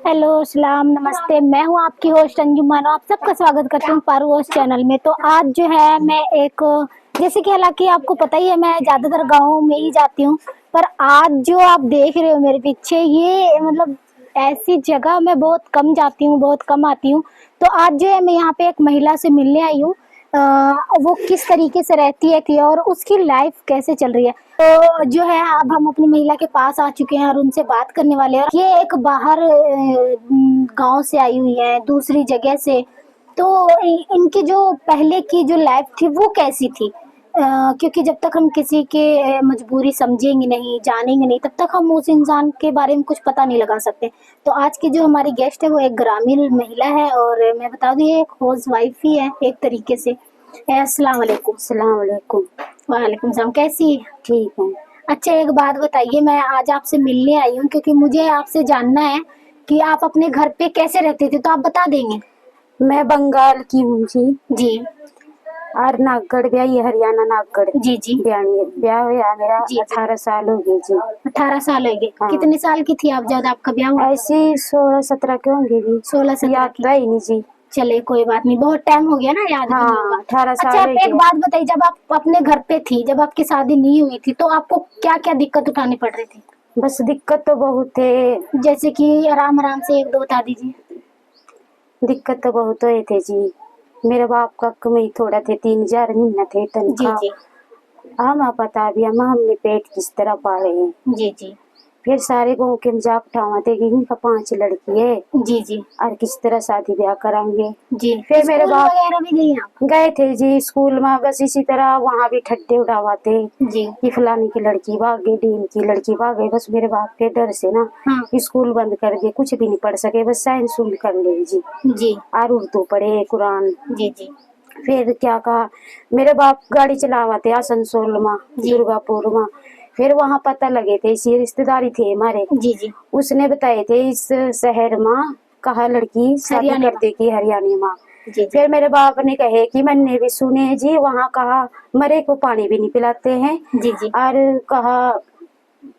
Hello सलाम नमस्ते। मैं हूँ आपकी होस्ट अंजुम मानो। आप सबका स्वागत करती हूँ पारू होस्ट चैनल में। तो आज जो है मैं एक जैसे कि हालांकि आपको पता ही है मैं ज़्यादातर गाँव में ही जाती हूँ, पर आज जो आप देख रहे हो मेरे पीछे ये मतलब ऐसी जगह मैं बहुत कम जाती हूँ, बहुत कम आती हूँ। तो आज जो है मैं यहाँ पे एक महिला से मिलने आई हूँ। वो किस तरीके से रहती है कि और उसकी लाइफ कैसे चल रही है। तो जो है अब हम अपनी महिला के पास आ चुके हैं और उनसे बात करने वाले हैं। ये एक बाहर गांव से आई हुई है, दूसरी जगह से। तो इनकी जो पहले की जो लाइफ थी वो कैसी थी, क्योंकि जब तक हम किसी के मजबूरी समझेंगे नहीं, जानेंगे नहीं, तब तक हम उस इंसान के बारे में कुछ पता नहीं लगा सकते। तो आज की जो हमारी गेस्ट है वो एक ग्रामीण महिला है और मैं बता दूं ये एक हाउस वाइफ ही है एक तरीके से। अस्सलाम वालेकुम। अस्सलाम वालेकुम। वालेकुम सलाम। कैसी है? ठीक है। अच्छा एक बात बताइए, मैं आज आपसे मिलने आई हूँ क्योंकि मुझे आपसे जानना है कि आप अपने घर पे कैसे रहते थे, तो आप बता देंगे? मैं बंगाल की हूँ जी। जी और नागगढ़ ब्याह, ये हरियाणा नागगढ़ जी जी ब्याह हुआ मेरा। जी। 18 साल हो गए जी। 18 साल हो गए। हाँ। कितने साल की थी आप जब आपका ब्याह हुआ? ऐसे 16-17 के होंगे भी। 16-17 याद की। तो ही नहीं जी। चले कोई बात नहीं, बहुत टाइम हो गया ना, याद भी नहीं हाँ, होगा। 18 अच्छा साल आप हो एक गए। बात बताइए, जब आप अपने घर पे थी, जब आपकी शादी नहीं हुई थी, तो आपको क्या क्या दिक्कत उठानी पड़ रही थी? बस दिक्कत तो बहुत थे। जैसे कि आराम आराम से एक दो बता दीजिए। दिक्कत तो बहुत हुए थे जी। मेरे बाप का कमाई थोड़ा थे, 3000 महीना थे जी तनख्वाह। जी हम पता भी हमने पेट किस तरह पाले हैं। जी जी फिर सारे गाँव के मजाक उठाते कि इनका 5 लड़की है जी जी और किस तरह शादी ब्याह कराएंगे। जी। फिर मेरे स्कूल बाप वगैरह भी गई आप? गए थे जी स्कूल में, बस इसी तरह वहाँ भी ठट्टे उड़ावाते जी कि फलानी की लड़की भाग गई, डीन की लड़की भाग गई। बस मेरे बाप के डर से ना हाँ स्कूल बंद कर दिए, कुछ भी नहीं पढ़ सके, बस साइंस कर ले जी जी और उर्दू पढ़े, कुरान। जी जी फिर क्या कहा, मेरे बाप गाड़ी चलावाते आसनसोल में, जी। दुर्गापुर में। फिर वहाँ पता लगे थे, इसी रिश्तेदारी थे हमारे, जी जी उसने बताए थे इस शहर में कहा लड़की शादी हरियाणा कर देगी हरियाणा में। जी जी फिर मेरे बाप ने कहे कि मैंने भी सुने जी, वहाँ कहा मरे को पानी भी नहीं पिलाते हैं। जी जी और कहा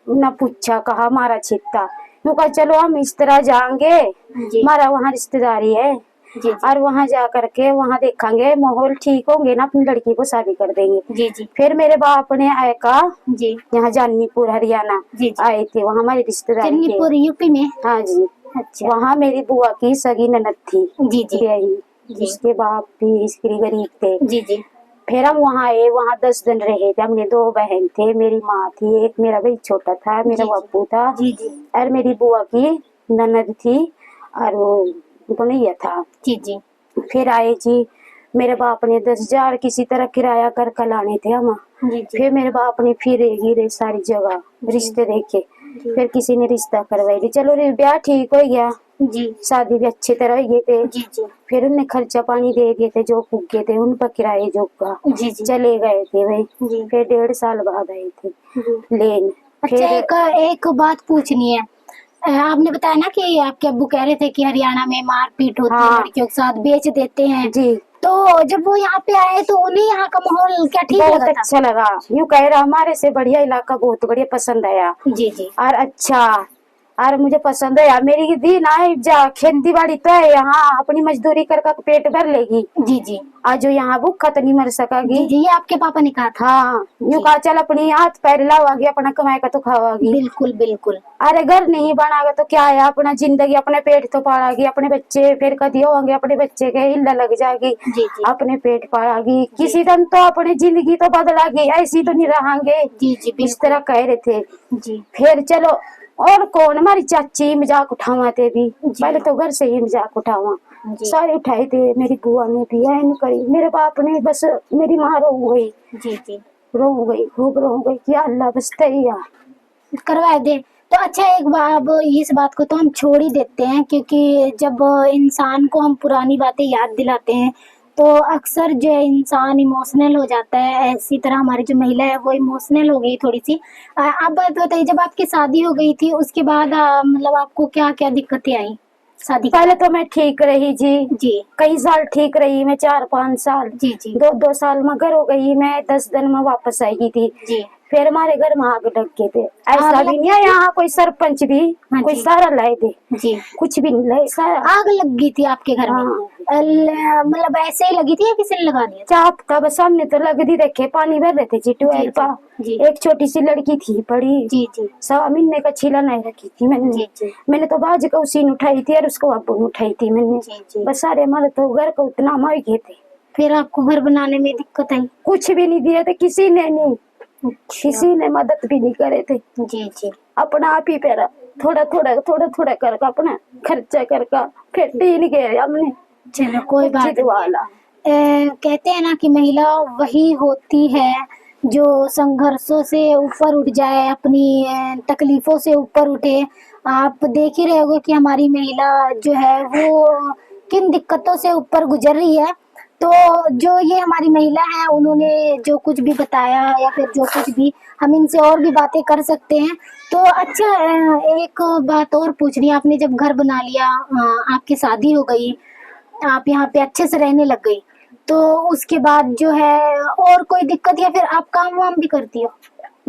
न पूछा, कहा मारा छिपता। यूँ कहा चलो हम इस तरह जाएंगे, जी हमारा वहाँ रिश्तेदारी है जी और वहाँ जा करके वहाँ देखेंगे, माहौल ठीक होंगे ना, अपनी लड़की को शादी कर देंगे। जी जी फिर मेरे बाप ने आए का जी यहाँ जानीपुर हरियाणा जी जी। आए थे, वहाँ हमारी रिश्तेदारी थे। चन्नीपुर यूपी में? हाँ जी। अच्छा। वहाँ मेरी बुआ की सगी ननद थी जी जी ब्याही, जी उसके बाप भी इसके गरीब थे। जी जी फिर हम वहाँ आए, वहाँ 10 दिन रहे थे। हमने 2 बहन थे, मेरी माँ थी, एक मेरा भाई छोटा था, मेरा जी बापू था जी जी और मेरी बुआ की ननद थी और वो बनैया था। जी जी फिर आए जी, मेरे बाप ने 10,000 किसी तरह किराया कर लाने थे हम। जी जी फिर मेरे बाप ने फिरे गिरे सारी जगह रिश्ते देखे। जी फिर किसी ने रिश्ता करवाई दी, चलो रे ब्याह ठीक हो गया, जी शादी भी अच्छी तरह हो गए थे। जी जी फिर उन्हें खर्चा पानी दे दिए थे, जो पुगे थे उन पर किराए जो का जी जी चले गए थे भाई। जी फिर 1.5 साल बाद आए थे जी। लेन। अच्छा फिर एक एक बात पूछनी है। आपने बताया ना कि आपके अब्बू कह रहे थे कि हरियाणा में मारपीट होती है, हाँ लड़कियों के साथ बेच देते हैं। जी, तो जब वो यहाँ पे आए तो उन्हें यहाँ का माहौल क्या ठीक बहुत लगा था? अच्छा लगा। यूँ कह रहा हमारे से बढ़िया इलाका, बहुत बढ़िया पसंद आया जी जी और अच्छा, और मुझे पसंद है। मेरी दी ना जा खेती बाड़ी तो है यहाँ, अपनी मजदूरी कर पेट भर लेगी। जी जी आज जो यहाँ भूखा तो नहीं मर सकेगी। जी जी। ये आपके पापा ने कहा था? हाँ, यूँ जी। कहा चल अपनी हाथ पैर लावागी, अपना कमाएगा तो खावागी। बिल्कुल बिल्कुल। अरे घर नहीं बनागा तो क्या है, अपना जिंदगी अपने पेट तो पालेगी, अपने बच्चे फिर कदी होंगे, अपने बच्चे के हिला लग जाएगी, जी जी अपने पेट पालेगी। जी किसी दिन तो अपनी जिंदगी तो बदलागी, ऐसी तो नहीं रहेंगे। जी जी इस तरह बिल्कुल। कह रहे थे। जी फिर चलो, और कौन, हमारी चाची मजाक उठावाते भी, जी पहले तो घर से ही मजाक उठावा, जी सारे उठाए थे। मेरी बुआ ने भी ऐन करी, मेरे बाप ने बस, मेरी माँ रो गई, जी जी रो गई, खूब रो गई कि अल्लाह बस तैयार करवा दे। तो अच्छा एक बार अब इस बात को तो हम छोड़ ही देते हैं, क्योंकि जब इंसान को हम पुरानी बातें याद दिलाते हैं तो अक्सर जो है इंसान इमोशनल हो जाता है। ऐसी तरह हमारी जो महिला है वो इमोशनल हो गई थोड़ी सी। आप बात बताइए, जब आपकी शादी हो गई थी उसके बाद मतलब आपको क्या क्या दिक्कतें आई शादी के पहले बाद? तो मैं ठीक रही जी, जी कई साल ठीक रही मैं, 4-5 साल। जी जी 2-2 साल में घर हो गई मैं, 10 दिन में वापस आई थी। जी फिर हमारे घर में आग लग गए थे। आग ऐसा लग भी नहीं है यहाँ कोई सरपंच भी हाँ कोई जी। सारा लाए थे, जी कुछ भी नहीं लाए सारा। आग लग गई थी आपके घर में? हाँ। मतलब ऐसे ही लगी थी या किसी ने लगा दिया था? चाप था बस, सामने तो लग दी रखे, पानी भर रहे थे जी ट्यूबवेल जी, पर। जी। एक छोटी सी लड़की थी बड़ी, जी जी 1.25 महीने का छीला नहीं रखी थी मैंने। जी जी मैंने तो बाज का उसी ने उठाई थी और उसको अब्बू ने उठाई थी मैंने। जी जी। बस सारे हमारे तो घर को उतना मर गए थे। फिर आपको घर बनाने में दिक्कत आई? कुछ भी नहीं दिए थे किसी ने, नहीं अच्छा। किसी ने मदद भी नहीं करे थे। जी जी अपना आप ही पैरा थोड़ा थोड़ा करके अपना खर्चा करके फिर टीन गए हमने। चलो कोई बात जिद नहीं वाला है। कहते हैं ना कि महिला वही होती है जो संघर्षों से ऊपर उठ जाए, अपनी तकलीफों से ऊपर उठे। आप देख ही रहे होगे कि हमारी महिला जो है वो किन दिक्कतों से ऊपर गुजर रही है। तो जो ये हमारी महिला है उन्होंने जो कुछ भी बताया या फिर जो कुछ भी, हम इनसे और भी बातें कर सकते हैं। तो अच्छा, एक बात और पूछनी है। आपने जब घर बना लिया, आपकी शादी हो गई, आप यहाँ पे अच्छे से रहने लग गई, तो उसके बाद जो है और कोई दिक्कत या फिर आप काम वाम भी करती हो?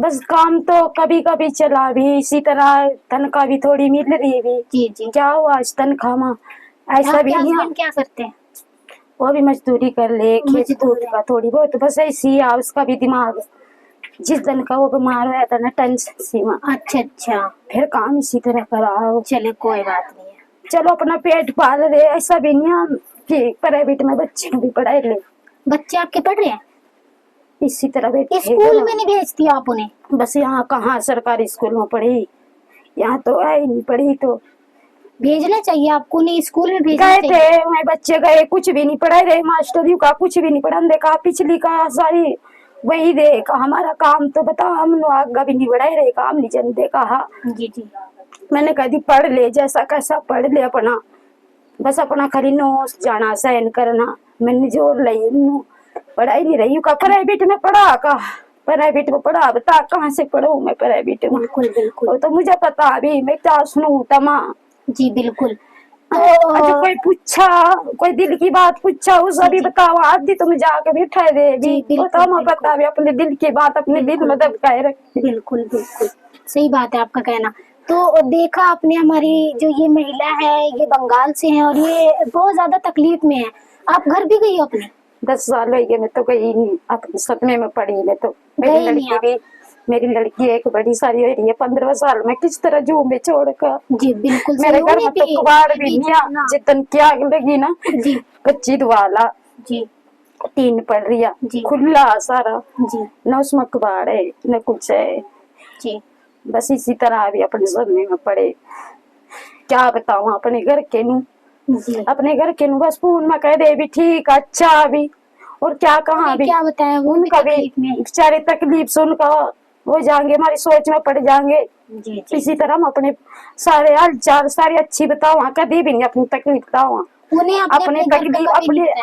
बस काम तो कभी कभी चला भी, इसी तरह तनख्वाह भी थोड़ी मिल रही है भी। जी जी। क्या हुआ आज तनख्वाह में ऐसा भी आपके नहीं है। हस्बैंड क्या करते हैं? वो भी मजदूरी कर ले, खेत मजदूरी। कूद का थोड़ी बहुत, बस ऐसी है उसका भी दिमाग। जिस दिन का वो बीमार हुआ था ना टेंशन सी में, अच्छा अच्छा। फिर काम इसी तरह कराओ। चले कोई बात नहीं है। चलो अपना पेट पाल रहे, ऐसा भी नहीं है कि प्राइवेट में बच्चे भी पढ़ाई ले। बच्चे आपके पढ़ रहे हैं? इसी तरह बैठे स्कूल में नहीं भेजती आप उन्हें? बस यहाँ कहाँ सरकारी स्कूल में पढ़ी, यहाँ तो है ही नहीं पढ़ी। तो भेजना चाहिए आपको, उन्हें स्कूल में भेजना गए चाहिए। थे मैं, बच्चे गए कुछ भी नहीं पढ़ाई रहे, मास्टरियों का कुछ भी नहीं पढ़ा देखा। पिछली का सारी वही देखा, हमारा काम तो बता हम आगे भी नहीं बढ़ाई रहे, काम नहीं जन देखा। जी जी। मैंने कह दी पढ़ ले, जैसा कैसा पढ़ ले अपना, बस अपना खरी नोस जाना सहन करना। मैंने जोर ली पढ़ाई नहीं रही का, प्राइवेट में पढ़ा का, प्राइवेट में पढ़ा, बता कहाँ से पढ़ू मैं प्राइवेट में। बिल्कुल बिल्कुल। वो तो मुझे पता अभी, मैं क्या सुनू तमा। जी बिल्कुल। तो अच्छा कोई पूछा, कोई दिल की बात पूछा, उस अभी बताओ आदि तुम जाकर बैठा दे भी, तो मैं पता भी अपने दिल की बात अपने दिल में दबकाए रखे। बिल्कुल बिल्कुल सही बात है आपका कहना। तो देखा आपने, हमारी जो ये महिला है ये बंगाल से है और ये बहुत ज्यादा तकलीफ में है। आप घर भी गई हो अपने? 10 साल हो गए मैं तो गई नहीं, अपने सदमे में पड़ी मैं तो। मेरी लड़की एक बड़ी सारी हो रही है 15 साल में, किस तरह जू में छोड़ कर। जी बिल्कुल। मेरे घर में तो कुबाड़ भी नहीं, जितन की आग लगी ना जी कच्ची दुआला जी टीन पड़ रही है जी खुला सारा जी न उसमें कुबाड़ है न कुछ है। जी। बस इसी तरह भी अपने सदमे में पड़े। क्या बताऊं अपने घर के नू, जी। अपने घर के नू बस फोन में कह दे भी ठीक अच्छा भी, और क्या कहा भी क्या बताया वो उनका भी बेचारे तकलीफ सुनकर वो जाएंगे, हमारी सोच में पड़ जाएंगे। जी जी। इसी तरह हम अपने सारे हालचाल सारी अच्छी बताओ, कभी भी नहीं अपनी तकलीफ बताओ, उन्हें अपने तकलीफ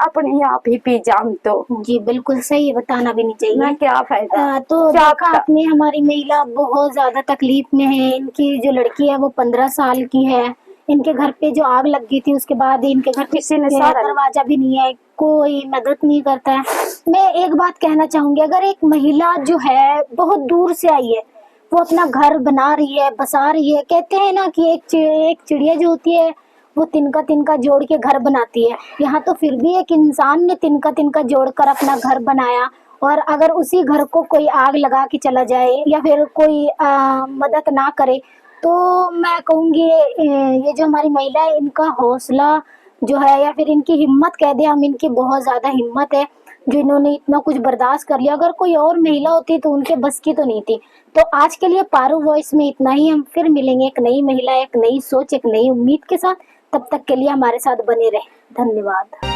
अपने आप ही पी जाम। तो जी बिल्कुल सही है, बताना भी नहीं चाहिए ना, क्या फायदा। तो देखा आपने, हमारी महिला बहुत ज्यादा तकलीफ में है। इनकी जो लड़की है वो 15 साल की है। इनके घर पे जो आग लग गई थी उसके बाद इनके घर पे किसी ने दरवाजा भी नहीं है, कोई मदद नहीं करता है। मैं एक बात कहना चाहूंगी, अगर एक महिला जो है बहुत दूर से आई है, वो अपना घर बना रही है, बसा रही है। कहते हैं ना कि एक चिड़िया जो होती है वो तिनका तिनका जोड़ के घर बनाती है। यहाँ तो फिर भी एक इंसान ने तिनका तिनका जोड़कर अपना घर बनाया, और अगर उसी घर को कोई आग लगा के चला जाए या फिर कोई मदद ना करे, तो मैं कहूँगी ये जो हमारी महिला है इनका हौसला जो है या फिर इनकी हिम्मत कह दे हम, इनकी बहुत ज़्यादा हिम्मत है जो इन्होंने इतना कुछ बर्दाश्त कर लिया। अगर कोई और महिला होती तो उनके बस की तो नहीं थी। तो आज के लिए पारू वॉइस में इतना ही। हम फिर मिलेंगे एक नई महिला, एक नई सोच, एक नई उम्मीद के साथ। तब तक के लिए हमारे साथ बने रहे। धन्यवाद।